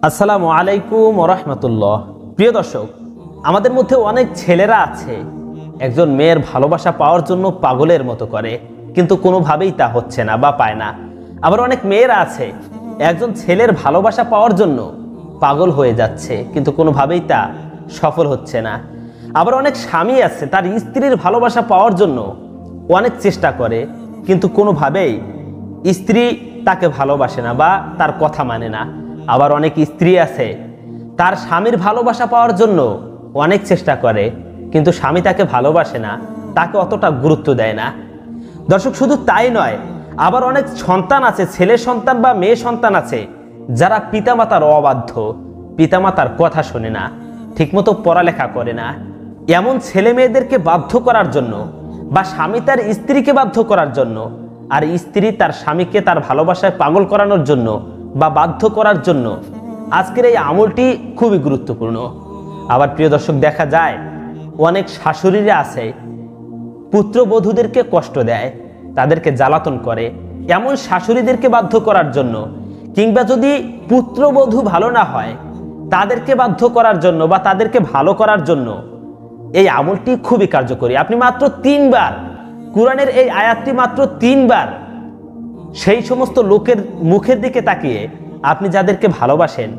আসসালামু আলাইকুম ওয়া রাহমাতুল্লাহ। প্রিয় দর্শক, আমাদের মধ্যে অনেক ছেলেরা আছে একজন মেয়ের ভালোবাসা পাওয়ার জন্য পাগলের মতো করে, কিন্তু কোনোভাবেই তা হচ্ছে না বা পায় না। আবার অনেক মেয়েরা আছে একজন ছেলের ভালোবাসা পাওয়ার জন্য পাগল হয়ে যাচ্ছে, কিন্তু কোনোভাবেই তা সফল হচ্ছে না। আবার অনেক স্বামী আছে তার স্ত্রীর ভালোবাসা পাওয়ার জন্য অনেক চেষ্টা করে, কিন্তু কোনোভাবেই স্ত্রী তাকে ভালোবাসে না বা তার কথা মানে না। আবার অনেক স্ত্রী আছে তার স্বামীর ভালোবাসা পাওয়ার জন্য অনেক চেষ্টা করে, কিন্তু স্বামী তাকে ভালোবাসে না, তাকে অতটা গুরুত্ব দেয় না। দর্শক, শুধু তাই নয়, আবার অনেক সন্তান আছে, ছেলে সন্তান বা মেয়ে সন্তান আছে যারা পিতামাতার অবাধ্য, পিতামাতার কথা শোনে না, ঠিকমতো পড়ালেখা করে না। এমন ছেলে মেয়েদেরকে বাধ্য করার জন্য বা স্বামী তার স্ত্রীকে বাধ্য করার জন্য আর স্ত্রী তার স্বামীকে তার ভালোবাসায় পাগল করানোর জন্য বা বাধ্য করার জন্য আজকের এই আমলটি খুবই গুরুত্বপূর্ণ। আবার প্রিয় দর্শক, দেখা যায় অনেক শাশুড়িরা আছে পুত্রবধূদেরকে কষ্ট দেয়, তাদেরকে জ্বালাতন করে। এমন শাশুড়িদেরকে বাধ্য করার জন্য কিংবা যদি পুত্রবধূ ভালো না হয় তাদেরকে বাধ্য করার জন্য বা তাদেরকে ভালো করার জন্য এই আমলটি খুবই কার্যকরী। আপনি মাত্র 3 বার কোরআনের এই আয়াতটি মাত্র 3 বার সেই সমস্ত লোকের মুখের দিকে তাকিয়ে, আপনি যাদেরকে ভালোবাসেন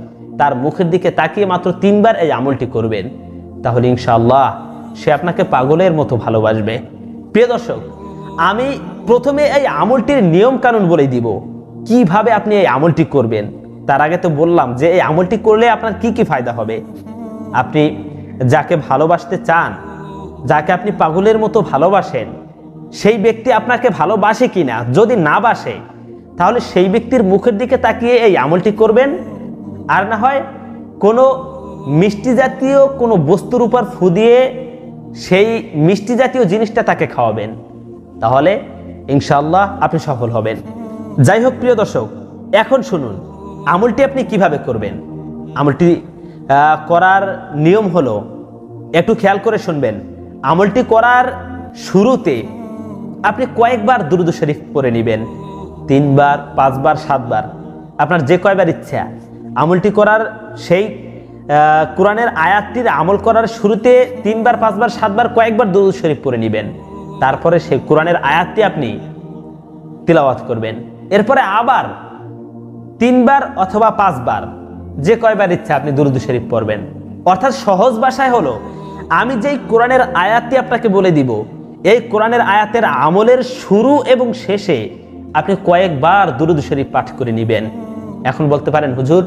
তার মুখের দিকে তাকিয়ে মাত্র 3 বার এই আমলটি করবেন, তাহলে ইনশাআল্লাহ সে আপনাকে পাগলের মতো ভালোবাসবে। প্রিয় দর্শক, আমি প্রথমে এই আমলটির নিয়ম কানুন বলে দিব, কিভাবে আপনি এই আমলটি করবেন। তার আগে তো বললাম যে এই আমলটি করলে আপনার কি কি ফায়দা হবে। আপনি যাকে ভালোবাসতে চান, যাকে আপনি পাগলের মতো ভালোবাসেন, সেই ব্যক্তি আপনাকে ভালোবাসে কিনা, যদি না বাসে তাহলে সেই ব্যক্তির মুখের দিকে তাকিয়ে এই আমলটি করবেন। আর না হয় কোনো মিষ্টি জাতীয় কোনো বস্তুর উপর ফু দিয়ে সেই মিষ্টি জাতীয় জিনিসটা তাকে খাওয়াবেন, তাহলে ইনশাআল্লাহ আপনি সফল হবেন। যাই হোক প্রিয় দর্শক, এখন শুনুন আমলটি আপনি কিভাবে করবেন। আমলটি করার নিয়ম হলো, একটু খেয়াল করে শুনবেন। আমলটি করার শুরুতে আপনি কয়েকবার দুরূদ শরীফ পড়ে নেবেন, 3 বার, 5 বার, 7 বার, আপনার যে কয়বার ইচ্ছা। আমলটি করার সেই কোরআনের আয়াতটির আমল করার শুরুতে 3 বার, 5 বার, 7 বার কয়েকবার দুরূদ শরীফ পড়ে নেবেন। তারপরে সেই কোরআনের আয়াতটি আপনি তিলাওয়াত করবেন। এরপরে আবার 3 বার অথবা 5 বার, যে কয়বার ইচ্ছা আপনি দুরূদ শরীফ পড়বেন। অর্থাৎ সহজ ভাষায় হলো, আমি যেই কোরআনের আয়াতটি আপনাকে বলে দিব, এই কোরআনের আয়াতের আমলের শুরু এবং শেষে আপনি কয়েকবার দুরূদ শরীফ পাঠ করে নেবেন। এখন বলতে পারেন, হুজুর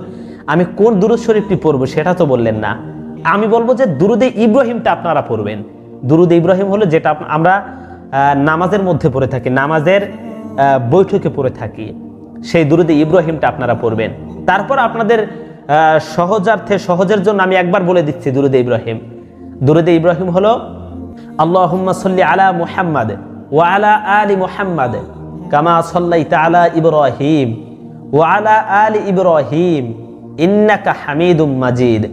আমি কোন দুরূদ শরীফটি পড়ব সেটা তো বললেন না। আমি বলবো যে দুরূদে ইব্রাহিমটা আপনারা পড়বেন। দুরূদে ইব্রাহিম হলো যেটা আমরা নামাজের মধ্যে পড়ে থাকি, নামাজের বৈঠকে পড়ে থাকি, সেই দুরূদে ইব্রাহিমটা আপনারা পড়বেন। তারপর আপনাদের সহজার্থে, সহজের জন্য আমি একবার বলে দিচ্ছি দুরূদে ইব্রাহিম। দুরূদে ইব্রাহিম হলো, আল্লাহুম্মা সাল্লি আলা মুহাম্মাদ ওয়া আলা আলি মুহাম্মাদ কামা সাল্লাইতা আলা ইব্রাহিম ওয়া আলা আলি ইব্রাহিম ইন্নাকা হামিদুম মাজিদ।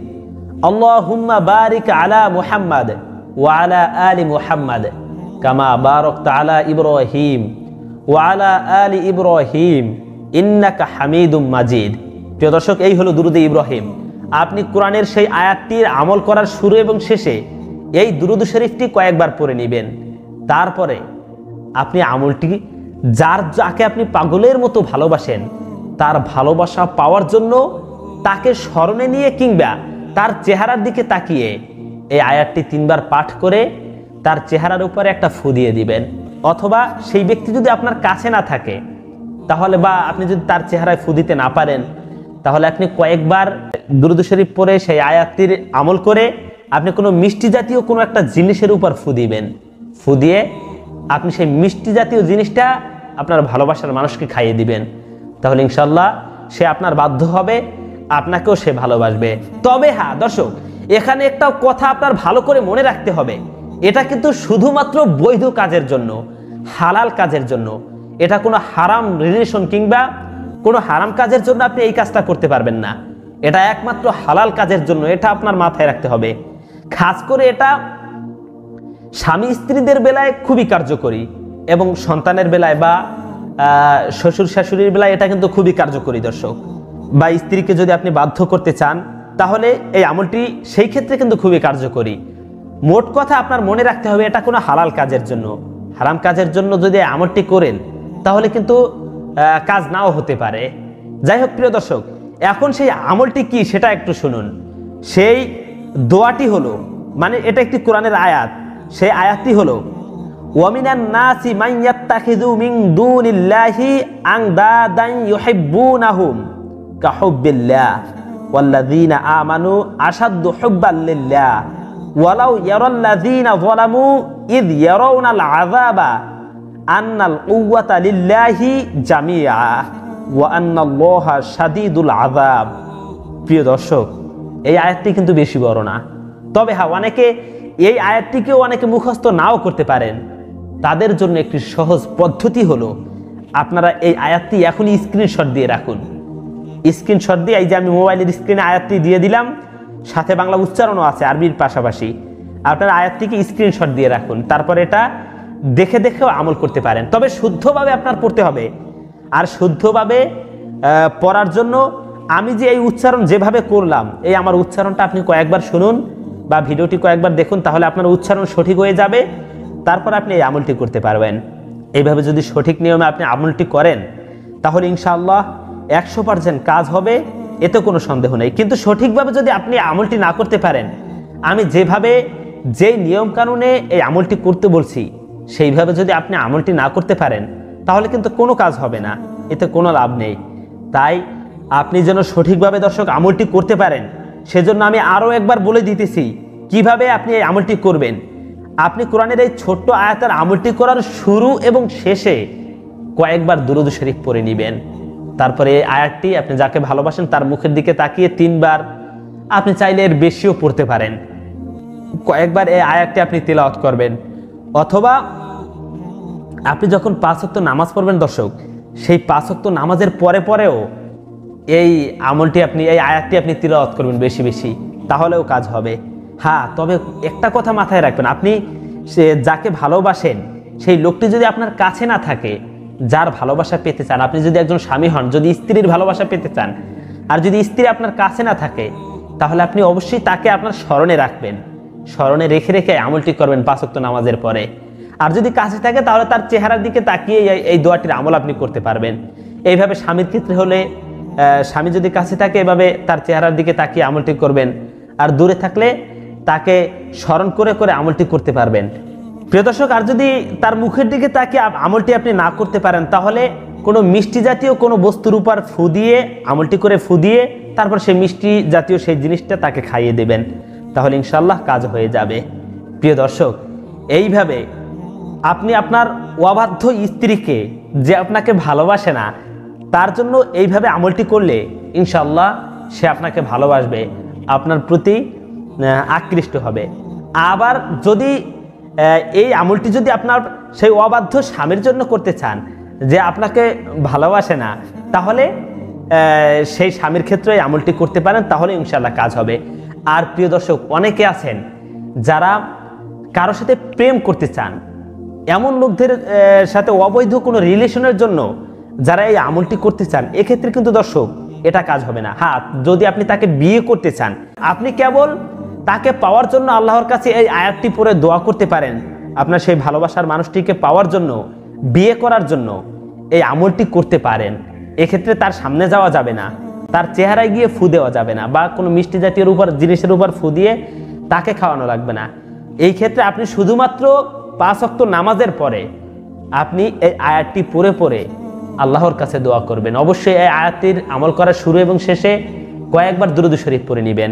আল্লাহুম্মা বারিক আলা মুহাম্মাদ ওয়া আলা আলি মুহাম্মাদ কামা বারাকতা আলা ইব্রাহিম ওয়া আলা আলি ইব্রাহিম ইন্নাকা হামিদুম মাজিদ। প্রিয় দর্শক, এই হলো দুরূদে ইব্রাহিম। আপনি কোরআনের সেই আয়াতটির আমল করার শুরু এবং শেষে এই দুরূদ শরীফটি কয়েকবার পড়ে নেবেন। তারপরে আপনি আমলটি যাকে আপনি পাগলের মতো ভালোবাসেন তার ভালোবাসা পাওয়ার জন্য তাকে স্মরণে নিয়ে কিংবা তার চেহারার দিকে তাকিয়ে এই আয়াতটি 3 বার পাঠ করে তার চেহারার উপরে একটা ফু দিয়ে দিবেন। অথবা সেই ব্যক্তি যদি আপনার কাছে না থাকে তাহলে, বা আপনি যদি তার চেহারায় ফু দিতে না পারেন, তাহলে আপনি কয়েকবার দুরূদ শরীফ পড়ে সেই আয়াতটির আমল করে আপনি কোনো মিষ্টি জাতীয় কোনো একটা জিনিসের উপর ফু দিবেন। ফু দিয়ে আপনি সেই মিষ্টি জাতীয় জিনিসটা আপনার ভালোবাসার মানুষকে খাইয়ে দিবেন, তাহলে ইনশাআল্লাহ সে আপনার বাধ্য হবে, আপনাকেও সে ভালোবাসবে। তবে হ্যাঁ দর্শক, এখানে একটা কথা আপনার ভালো করে মনে রাখতে হবে, এটা কিন্তু শুধুমাত্র বৈধ কাজের জন্য, হালাল কাজের জন্য। এটা কোনো হারাম রিলেশন কিংবা কোনো হারাম কাজের জন্য আপনি এই কাজটা করতে পারবেন না। এটা একমাত্র হালাল কাজের জন্য, এটা আপনার মাথায় রাখতে হবে। খাস করে এটা স্বামী স্ত্রীদের বেলায় খুবই কার্যকরী এবং সন্তানের বেলায় বা শ্বশুর শাশুড়ির বেলায় এটা কিন্তু খুবই কার্যকরী দর্শক। বা স্ত্রীকে যদি আপনি বাধ্য করতে চান, তাহলে এই আমলটি সেই ক্ষেত্রে কিন্তু খুবই কার্যকরী। মোট কথা আপনার মনে রাখতে হবে এটা কোনো হালাল কাজের জন্য। হারাম কাজের জন্য যদি আমলটি করেন তাহলে কিন্তু কাজ নাও হতে পারে। যাই হোক প্রিয় দর্শক, এখন সেই আমলটি কি সেটা একটু শুনুন। সেই দোয়াটি হলো, মানে এটা একটি কোরআনের আয়াত, সেই আয়াতটি হলো ওয়ামিনান নাসি মান ইয়াত্তাখিযু মিন দুনিল্লাহি আনদাদান ইউহিব্বুনাহুম কাহুব্বিল্লাহ ওয়াল্লাযীনা আমানু আশাদ্দু হুব্বান লিল্লাহ ওয়ালাউ ইয়ারাল্লাযীনা যালামু ইয ইয়ারাউনাল আযাবা আন্নাল কুওয়াতা লিল্লাহি জামিআ ওয়া আন্নাল্লাহা শাদীদুল আযাব। প্রিয় দর্শক, এই আয়াতটি কিন্তু বেশি বড় না, তবে হ্যাঁ, অনেকে এই আয়াতটিকেও অনেকে মুখস্থ নাও করতে পারেন। তাদের জন্য একটি সহজ পদ্ধতি হলো আপনারা এই আয়াতটি এখনই স্ক্রিনশট দিয়ে রাখুন। স্ক্রিনশট দিয়ে, এই যে আমি মোবাইলের স্ক্রিনে আয়াতটি দিয়ে দিলাম, সাথে বাংলা উচ্চারণও আছে আরবির পাশাপাশি। আপনারা আয়াতটিকে স্ক্রিনশট দিয়ে রাখুন, তারপর এটা দেখে দেখেও আমল করতে পারেন। তবে শুদ্ধভাবে আপনার পড়তে হবে। আর শুদ্ধভাবে পড়ার জন্য আমি যে এই উচ্চারণ যেভাবে করলাম, এই আমার উচ্চারণটা আপনি কয়েকবার শুনুন বা ভিডিওটি কয়েকবার দেখুন, তাহলে আপনার উচ্চারণ সঠিক হয়ে যাবে। তারপর আপনি এই আমলটি করতে পারবেন। এইভাবে যদি সঠিক নিয়মে আপনি আমলটি করেন তাহলে ইনশাআল্লাহ 100% কাজ হবে, এতে কোনো সন্দেহ নেই। কিন্তু সঠিকভাবে যদি আপনি আমলটি না করতে পারেন, আমি যেভাবে যেই নিয়ম কানুনে এই আমলটি করতে বলছি সেইভাবে যদি আপনি আমলটি না করতে পারেন তাহলে কিন্তু কোনো কাজ হবে না, এতে কোনো লাভ নেই। তাই আপনি যেন সঠিকভাবে দর্শক আমলটি করতে পারেন, সেজন্য আমি আরও একবার বলে দিতেছি কিভাবে আপনি এই আমলটি করবেন। আপনি কোরআনের এই ছোট্ট আয়াতের আমলটি করার শুরু এবং শেষে কয়েকবার দুরূদ শরীফ পড়ে নেবেন। তারপরে এই আয়াতটি আপনি যাকে ভালোবাসেন তার মুখের দিকে তাকিয়ে 3 বার, আপনি চাইলে এর বেশিও পড়তে পারেন, কয়েকবার এই আয়াতটি আপনি তিলাওয়াত করবেন। অথবা আপনি যখন 5 ওয়াক্ত নামাজ পড়বেন দর্শক, সেই 5 ওয়াক্ত নামাজের পরে পরেও এই আমলটি আপনি, এই আয়াতটি আপনি তিলাওয়াত করবেন বেশি বেশি, তাহলেও কাজ হবে। হ্যাঁ, তবে একটা কথা মাথায় রাখবেন, আপনি যাকে ভালোবাসেন সেই লোকটি যদি আপনার কাছে না থাকে, যার ভালোবাসা পেতে চান, আপনি যদি একজন স্বামী হন, যদি স্ত্রীর ভালোবাসা পেতে চান, আর যদি স্ত্রী আপনার কাছে না থাকে, তাহলে আপনি অবশ্যই তাকে আপনার স্মরণে রাখবেন। স্মরণে রেখে রেখে আমলটি করবেন 5 ওয়াক্ত নামাজের পরে। আর যদি কাছে থাকে তাহলে তার চেহারার দিকে তাকিয়ে এই দোয়াটির আমল আপনি করতে পারবেন। এইভাবে স্বামীর ক্ষেত্রে হলে, স্বামী যদি কাছে থাকে এভাবে তার চেহারার দিকে তাকিয়ে আমলটি করবেন, আর দূরে থাকলে তাকে স্মরণ করে করে আমলটি করতে পারবেন। প্রিয় দর্শক, আর যদি তার মুখের দিকে তাকিয়ে আমলটি আপনি না করতে পারেন, তাহলে কোনো মিষ্টি জাতীয় কোনো বস্তুর উপর ফু দিয়ে, আমলটি করে ফু দিয়ে তারপর সেই মিষ্টি জাতীয় সেই জিনিসটা তাকে খাইয়ে দেবেন, তাহলে ইনশাআল্লাহ কাজ হয়ে যাবে। প্রিয় দর্শক, এইভাবে আপনি আপনার অবাধ্য স্ত্রীকে, যে আপনাকে ভালোবাসে না, তার জন্য এইভাবে আমলটি করলে ইনশাআল্লাহ সে আপনাকে ভালোবাসবে, আপনার প্রতি আকৃষ্ট হবে। আবার যদি এই আমলটি যদি আপনার সেই অবাধ্য স্বামীর জন্য করতে চান, যে আপনাকে ভালোবাসে না, তাহলে সেই স্বামীর ক্ষেত্রে এই আমলটি করতে পারেন, তাহলে ইনশাআল্লাহ কাজ হবে। আর প্রিয় দর্শক, অনেকে আছেন যারা কারোর সাথে প্রেম করতে চান, এমন লোকদের সাথে অবৈধ কোনো রিলেশনের জন্য যারা এই আমলটি করতে চান, এক্ষেত্রে কিন্তু দর্শক এটা কাজ হবে না। হ্যাঁ, যদি আপনি তাকে বিয়ে করতে চান, আপনি কেবল তাকে পাওয়ার জন্য আল্লাহর কাছে এই আয়াতটি পড়ে দোয়া করতে পারেন। আপনার সেই ভালোবাসার মানুষটিকে পাওয়ার জন্য, বিয়ে করার জন্য এই আমলটি করতে পারেন। এক্ষেত্রে তার সামনে যাওয়া যাবে না, তার চেহারায় গিয়ে ফু দেওয়া যাবে না, বা কোনো মিষ্টি জাতীয় জিনিসের উপর ফু দিয়ে তাকে খাওয়ানো লাগবে না। এই ক্ষেত্রে আপনি শুধুমাত্র 5 ওয়াক্ত নামাজের পরে আপনি এই আয়াতটি পড়ে পড়ে আল্লাহর কাছে দোয়া করবেন। অবশ্যই এই আয়াতটির আমল করার শুরু এবং শেষে কয়েকবার দুরূদ শরীফ পড়ে নেবেন।